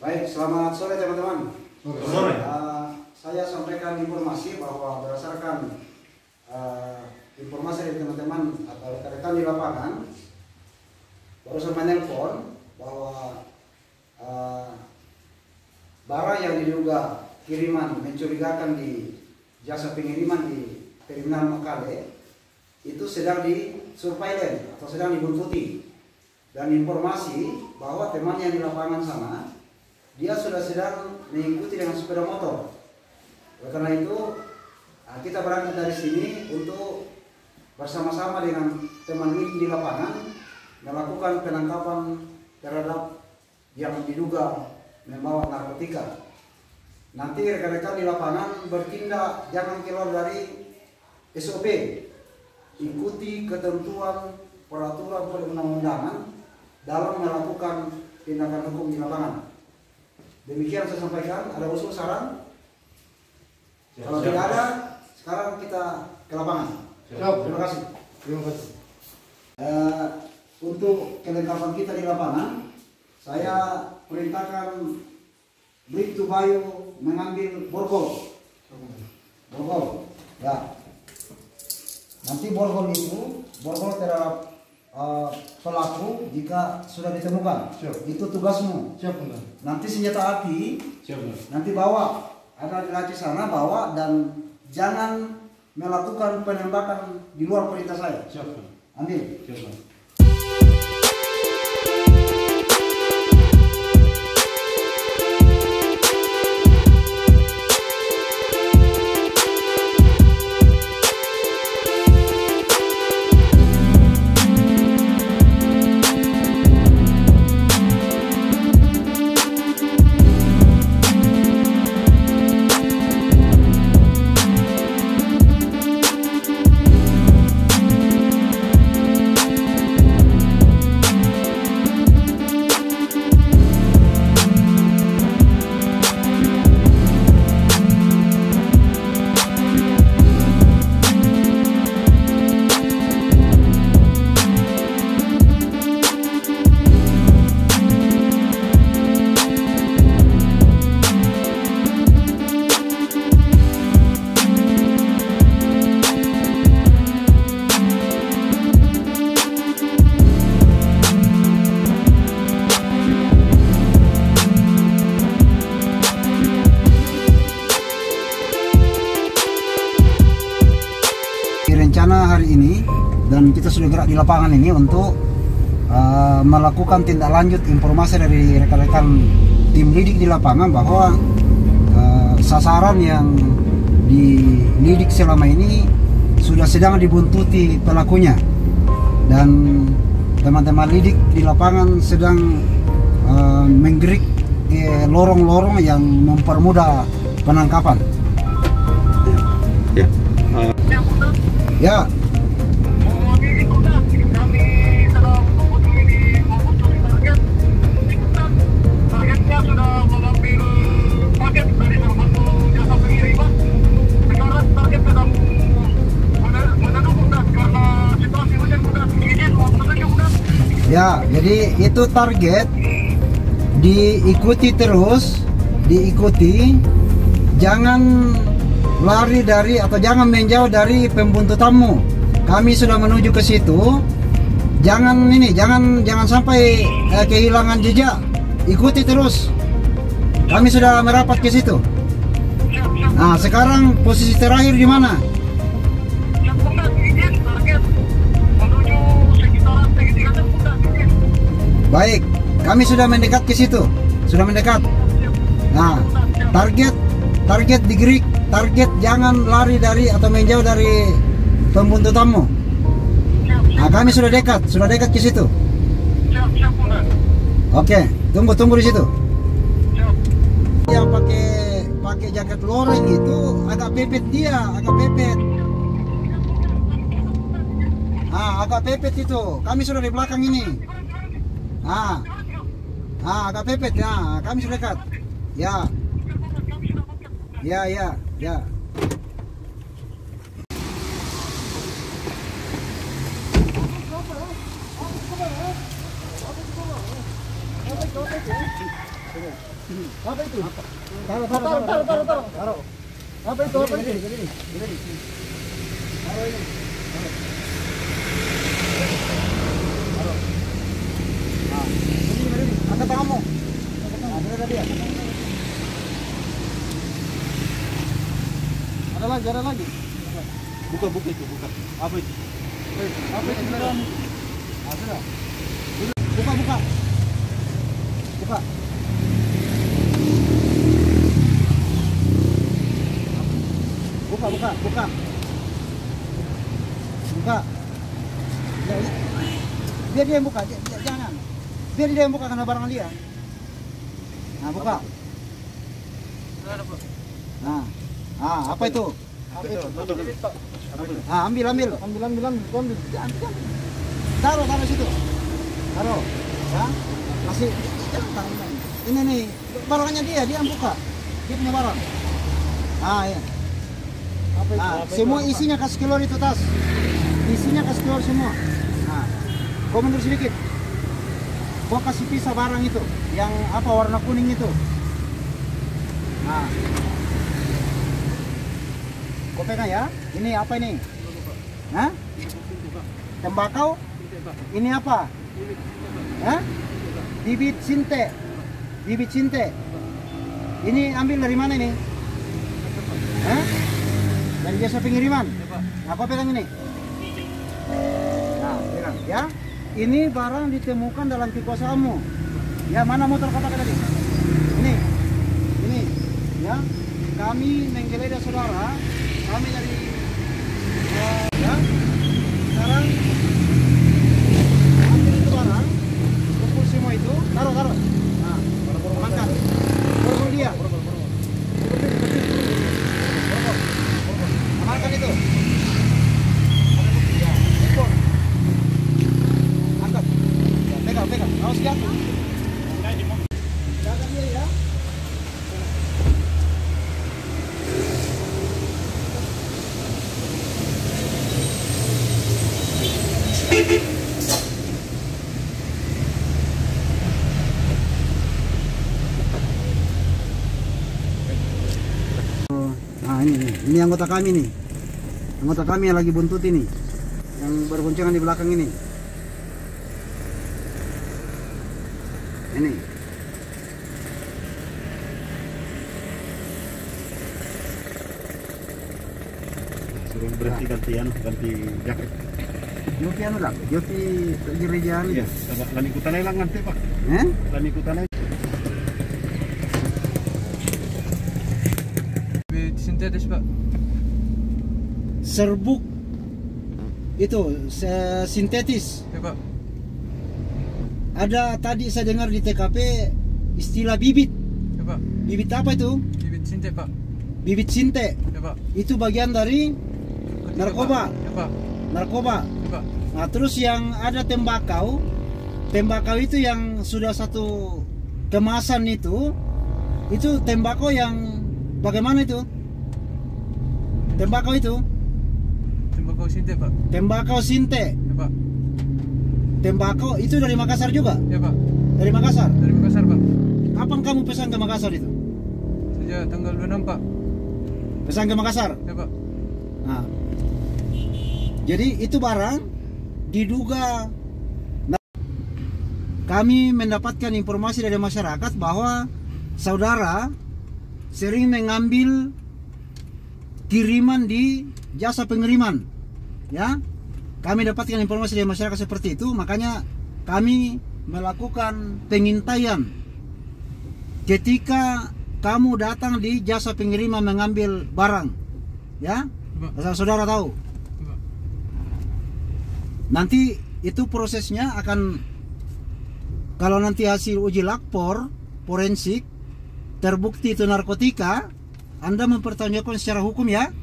Baik, selamat sore teman-teman. Sore. Saya sampaikan informasi bahwa berdasarkan informasi dari teman-teman atau rekan-rekan di lapangan, barusan menelpon bahwa barang yang diduga kiriman mencurigakan di jasa pengiriman di Terminal Makale itu sedang di surveillance atau sedang dibuntuti, dan informasi bahwa teman yang di lapangan sana dia sudah sedang mengikuti dengan sepeda motor. Oleh karena itu kita berangkat dari sini untuk bersama-sama dengan teman di lapangan melakukan penangkapan terhadap yang diduga membawa narkotika. Nanti rekan-rekan di lapangan bertindak jangan keluar dari SOP, ikuti ketentuan peraturan perundang-undangan dalam melakukan tindakan hukum di lapangan. Demikian saya sampaikan. Ada usul saran? Kalau tidak ada, sekarang kita ke lapangan. Terima kasih. Untuk kelengkapan kita di lapangan, saya perintahkan Bribtu Bayu mengambil borgol. Ya. Nanti borgol terhadap pelaku jika sudah ditemukan. Siap. Itu tugasmu. Siap, benar. Nanti senjata api. Siap, benar. Nanti bawa, ada di laci sana, bawa, dan jangan melakukan penembakan di luar perintah saya. Siap, benar. Ambil. Siap, benar. Rencana hari ini, dan kita sudah gerak di lapangan ini untuk melakukan tindak lanjut informasi dari rekan-rekan tim lidik di lapangan bahwa sasaran yang dilidik selama ini sudah sedang dibuntuti pelakunya, dan teman-teman lidik di lapangan sedang menggerik lorong-lorong yang mempermudah penangkapan. Ya. Targetnya sudah mengambil paket dari salah satu jasa pengiriman. Sekarang target sedang menunggu karena situasi hujan sudah izin mau menuju bukan. Ya, jadi itu target diikuti terus, jangan lari dari atau jangan menjauh dari pembuntutanmu. Kami sudah menuju ke situ. Jangan sampai kehilangan jejak. Ikuti terus. Kami sudah merapat ke situ. Nah, sekarang posisi terakhir di mana? Baik, kami sudah mendekat ke situ. Sudah mendekat. Nah, target digerik. Target jangan lari dari atau menjauh dari pembuntutanmu. Nah, kami sudah dekat ke situ. Oke, tunggu di situ. Yang pakai jaket loreng itu agak pepet dia, agak pepet itu. Kami sudah di belakang ini. Agak pepet ya. Kami sudah dekat. Ya. Apa itu? Taruh. Apa itu? Apa ini? Ini. Taruh ini. Taruh. Nah, ini. Angkat tanganmu. Nah, ada dia. Ada lagi. Buka itu, buka. Apa itu? Apa itu? Ah, sudah. Buka. Buka. Ya, biar dia yang buka, jangan. Biar dia yang buka karena barang dia. Nah, buka. Nah, apa itu? Ambil. Taruh situ. Taruh. Ya. Masih jangan. Ini nih, barangannya dia yang buka. Dia punya barang. Ya. Semua isinya kasih keluar itu tas. Isinya kasih keluar semua. Nah, kau mundur sedikit. Kau kasih pisah barang itu, yang apa warna kuning itu. Nah, kau pegang ya. Ini apa ini? Hah? Tembakau? Ini apa? Hah? Bibit sinte. Ini ambil dari mana ini? Hah? Dari jasa pengiriman. Nah, kau pegang ini. Nah, pegang ya. Ini barang ditemukan dalam kekuasaanmu. Ya, mana motor kau pakai tadi? Ini. Ya. Kami menggeledah saudara. Kami dari ya. Sekarang ambil itu barang, kumpul semua itu, taruh. Nah, angkat. Borgol dia. Amalkan itu. Ya, ekor. Angkat. Ya, pegang. Awas jatuh. Jaga dia ya. Nah, ini anggota kami nih. Anggota kami yang lagi buntut ini. Yang berboncengan di belakang ini. Ini. Suruh berhenti ganti jaket. Joki anu lah, joki gereja anu. Iya, lan ikutan aja lang nanti, Pak. Lan ikutan aja. Sintetis, Pak. Serbuk itu sintetis. Ya, Pak. Ada tadi saya dengar di TKP istilah bibit. Ya, Pak. Bibit apa itu? Bibit sinte, Pak. Bibit sinte. Ya, Pak. Itu bagian dari narkoba. Ya, Pak. Narkoba. Ya, Pak. Nah, terus yang ada tembakau. Tembakau itu yang sudah satu kemasan itu tembakau yang bagaimana itu? Tembakau itu? Tembakau sinte, Pak. Tembakau sinte. Ya, Pak. Tembakau itu dari Makassar juga? Ya, Pak. Dari Makassar? Dari Makassar, Pak. Kapan kamu pesan ke Makassar itu? Sejak tanggal 26, Pak. Pesan ke Makassar? Ya, Pak. Nah, jadi itu barang diduga. Nah, kami mendapatkan informasi dari masyarakat bahwa saudara sering mengambil kiriman di jasa pengiriman. Ya, kami dapatkan informasi dari masyarakat seperti itu, makanya kami melakukan pengintaian ketika kamu datang di jasa pengiriman mengambil barang. Ya, asal saudara tahu. Nanti itu prosesnya akan, kalau nanti hasil uji lapor forensik terbukti itu narkotika, Anda mempertanggungjawabkan secara hukum ya.